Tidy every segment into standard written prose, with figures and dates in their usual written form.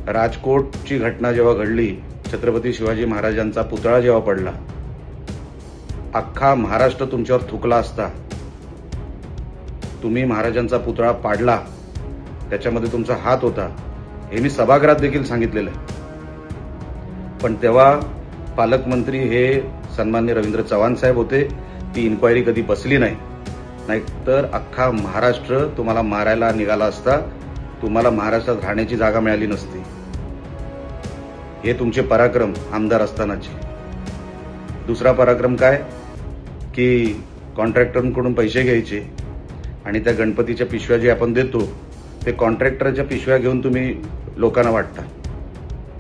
राजकोटची घटना जेव्हा घडली, छत्रपती शिवाजी महाराजांचा पुतळा जेव्हा पडला, अख्खा महाराष्ट्र तुमच्यावर थुकला असता. तुम्ही महाराजांचा पुतळा पाडला, त्याच्यामध्ये तुमचा हात होता, हे मी सभागृहात देखील सांगितलेलं आहे. पण तेव्हा पालकमंत्री हे सन्माननीय रवींद्र चव्हाण साहेब होते. ती इन्क्वायरी कधी बसली नाही, नाहीतर अख्खा महाराष्ट्र तुम्हाला मारायला निघाला असता. तुम्हाला महाराष्ट्रात राहण्याची जागा मिळाली नसती. हे तुमचे पराक्रम आमदार असतानाचे. दुसरा पराक्रम काय की कॉन्ट्रॅक्टरकडून पैसे घ्यायचे आणि त्या गणपतीच्या पिशव्या जे आपण देतो ते कॉन्ट्रॅक्टरच्या पिशव्या घेऊन तुम्ही लोकांना वाटता.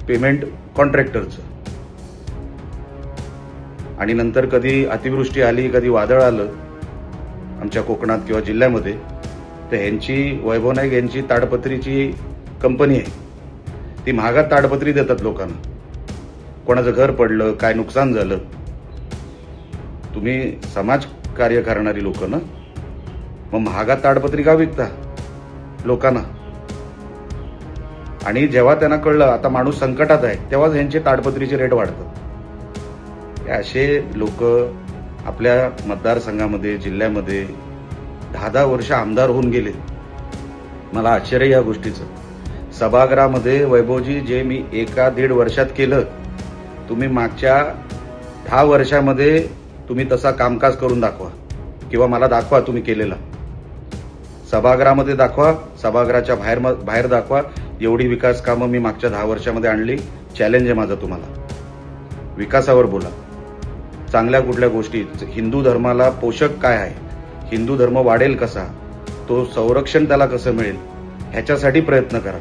पेमेंट कॉन्ट्रॅक्टरचं. आणि नंतर कधी अतिवृष्टी आली, कधी वादळ आलं आमच्या कोकणात किंवा जिल्ह्यामध्ये, तर ह्यांची वैभव नाईक यांची ताडपत्रीची कंपनी आहे. ती महागात ताडपत्री देतात लोकांना. कोणाचं घर पडलं, काय नुकसान झालं. तुम्ही समाज कार्य करणारी लोक ना, मग महागात ताडपत्री का विकता लोकांना? आणि जेव्हा त्यांना कळलं आता माणूस संकटात आहे, तेव्हाच ह्यांचे ताडपत्रीचे रेट वाढतात. असे लोक आपल्या मतदारसंघामध्ये, जिल्ह्यामध्ये 10-10 वर्ष आमदार होऊन गेले. मला आश्चर्य या गोष्टीचं. सभागृहामध्ये वैभवजी जे मी 1-1.5 वर्षात केलं, तुम्ही मागच्या 10 वर्षामध्ये तुम्ही तसा कामकाज करून दाखवा, किंवा मला दाखवा तुम्ही केलेला. सभागृहामध्ये दाखवा, सभागृहाच्या बाहेर दाखवा. एवढी विकास कामं मी मागच्या 10 वर्षामध्ये आणली. चॅलेंज आहे माझं तुम्हाला. विकासावर बोला. चांगल्या कुठल्या गोष्टी, हिंदू धर्माला पोषक काय आहे, हिंदू धर्म वाढेल कसा, तो संरक्षण त्याला कसं मिळेल, ह्याच्यासाठी प्रयत्न करा.